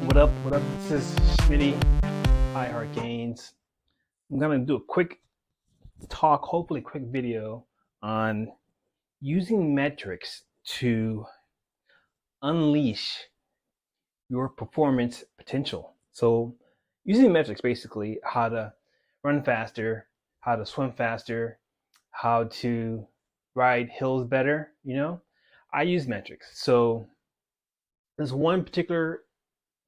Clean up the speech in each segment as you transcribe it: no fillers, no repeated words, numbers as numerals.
What up? What up? This is schmidtie, iHeart Gains. I'm gonna do a quick talk, hopefully quick video on using metrics to unleash your performance potential. So using metrics, basically how to run faster, how to swim faster, how to ride hills better, I use metrics. So there's one particular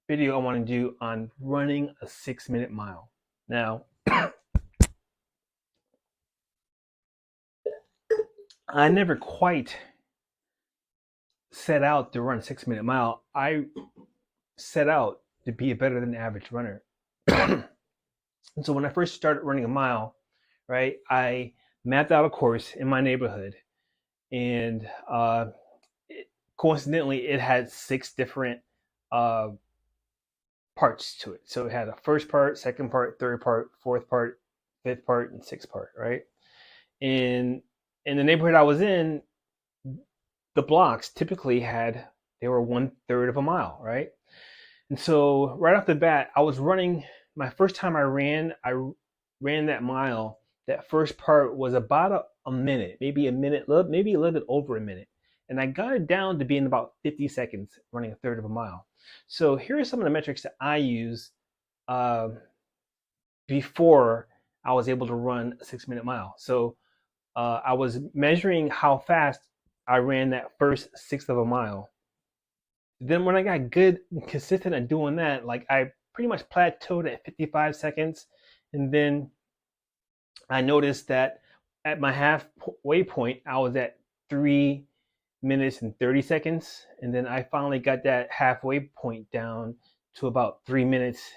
video I want to do on running a 6-minute mile. Now, I never quite set out to run a 6-minute mile. I set out to be a better than average runner. And so when I first started running a mile, right, I mapped out a course in my neighborhood, and coincidentally, it had 6 different parts to it. So it had a first part, second part, third part, fourth part, fifth part, and sixth part, right? And in the neighborhood I was in, the blocks typically they were 1/3 of a mile, right? And so right off the bat, I was running. My first time I ran that mile. That first part was about a minute, maybe a minute, maybe a little bit over a minute. And I got it down to being about 50 seconds running 1/3 of a mile. So here are some of the metrics that I use before I was able to run a 6-minute mile. So I was measuring how fast I ran that first 1/6 of a mile. Then when I got good and consistent at doing that, like I pretty much plateaued at 55 seconds. And then I noticed that at my halfway point, I was at 3 minutes and 30 seconds. And then I finally got that halfway point down to about 3 minutes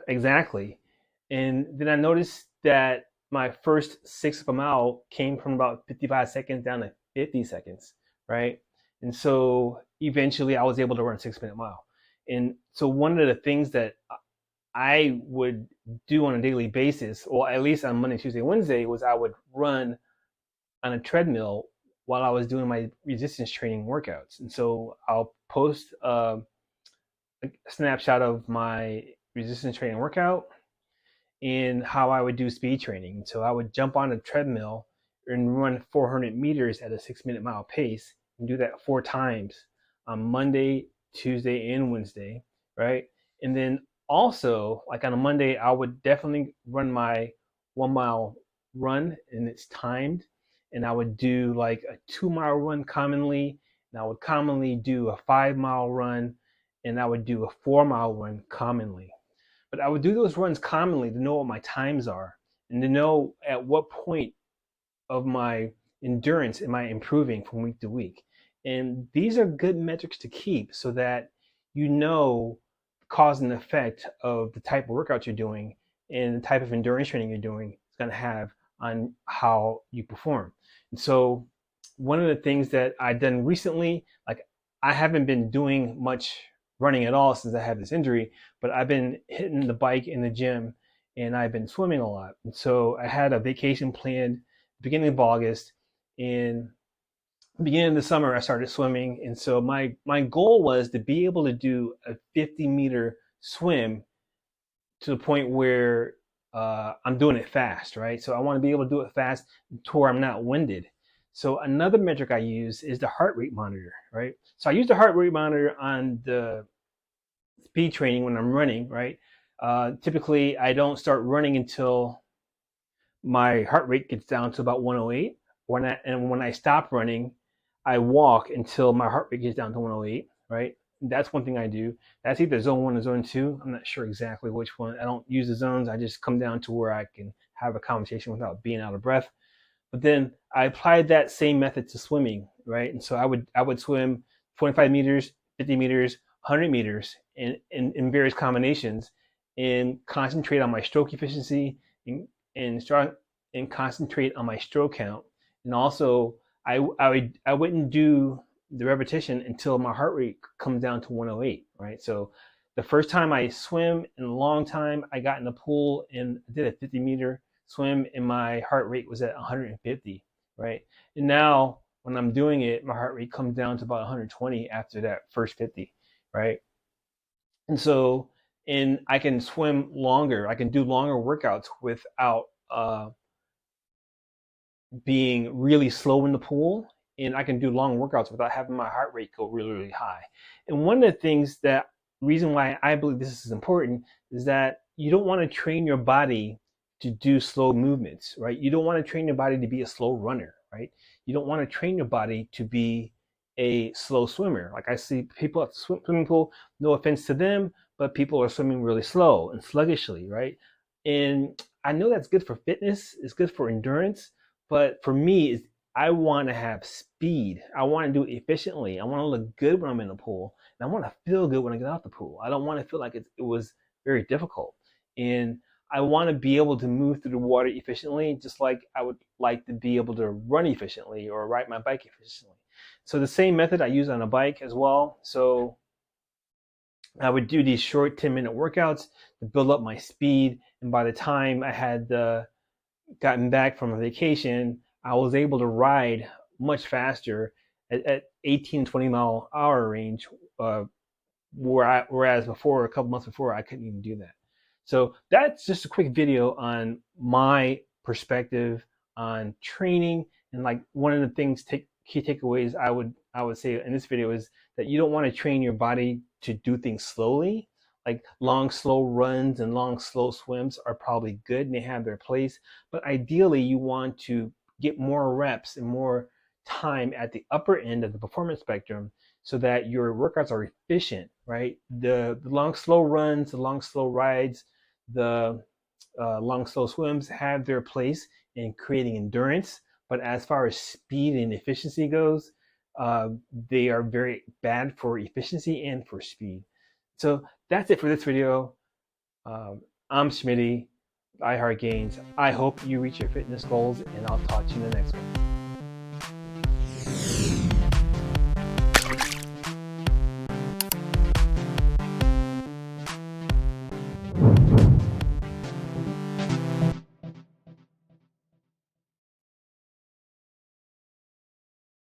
exactly. And then I noticed that my first 1/6 of a mile came from about 55 seconds down to 50 seconds, right? And so eventually I was able to run a 6-minute mile. And so one of the things that I would do on a daily basis, or at least on Monday, Tuesday, Wednesday, was I would run on a treadmill while I was doing my resistance training workouts. And so I'll post a snapshot of my resistance training workout and how I would do speed training. So I would jump on a treadmill and run 400 meters at a 6-minute mile pace and do that 4 times on Monday, Tuesday, and Wednesday, right? And then also, like on a Monday, I would definitely run my 1-mile run, and it's timed. And I would do like a 2-mile run commonly, and I would commonly do a 5-mile run, and I would do a 4-mile run commonly. But I would do those runs commonly to know what my times are and to know at what point of my endurance am I improving from week to week. And these are good metrics to keep so that you know cause and effect of the type of workout you're doing and the type of endurance training you're doing is going to have on how you perform. And so one of the things that I've done recently, like I haven't been doing much running at all since I had this injury, but I've been hitting the bike in the gym and I've been swimming a lot. And so I had a vacation planned beginning of August, and beginning of the summer I started swimming. And so my goal was to be able to do a 50-meter swim to the point where I'm doing it fast, right? So I want to be able to do it fast to where I'm not winded. So another metric I use is the heart rate monitor, right? So I use the heart rate monitor on the speed training when I'm running, right? Typically, I don't start running until my heart rate gets down to about 108. And when I stop running, I walk until my heart rate gets down to 108, right? That's one thing I do. That's either zone 1 or zone 2. I'm not sure exactly which one. I don't use the zones. I just come down to where I can have a conversation without being out of breath. But then I applied that same method to swimming, right? And so I would swim 25 meters, 50 meters, 100 meters in various combinations and concentrate on my stroke efficiency and concentrate on my stroke count. And also, I wouldn't do the repetition until my heart rate comes down to 108, right? So the first time I swim in a long time, I got in the pool and did a 50-meter swim and my heart rate was at 150, right? And now when I'm doing it, my heart rate comes down to about 120 after that first 50. right? And so, and I can swim longer. I can do longer workouts without being really slow in the pool, and I can do long workouts without having my heart rate go really, really high. And one of the things that reason why I believe this is important is that you don't want to train your body to do slow movements, right? You don't want to train your body to be a slow runner, right? You don't want to train your body to be a slow swimmer. Like I see people at the swimming pool, no offense to them, but people are swimming really slow and sluggishly, right? And I know that's good for fitness, it's good for endurance, but for me, I want to have speed. I want to do it efficiently. I want to look good when I'm in the pool, and I want to feel good when I get out the pool. I don't want to feel like it was very difficult. And I want to be able to move through the water efficiently, just like I would like to be able to run efficiently or ride my bike efficiently. So the same method I use on a bike as well. So I would do these short 10-minute workouts to build up my speed. And by the time I had gotten back from a vacation, I was able to ride much faster at 18, 20-mile-hour range, whereas before, a couple months before, I couldn't even do that. So that's just a quick video on my perspective on training. And like one of the things, key takeaways I would say in this video is that you don't want to train your body to do things slowly. Like long, slow runs and long, slow swims are probably good and they have their place. But ideally, you want to get more reps and more time at the upper end of the performance spectrum so that your workouts are efficient, right? The long, slow runs, the long, slow rides, the long, slow swims have their place in creating endurance. But as far as speed and efficiency goes, they are very bad for efficiency and for speed. So that's it for this video. I'm Schmidtie, I Heart Gains. I hope you reach your fitness goals, and I'll talk to you in the next one.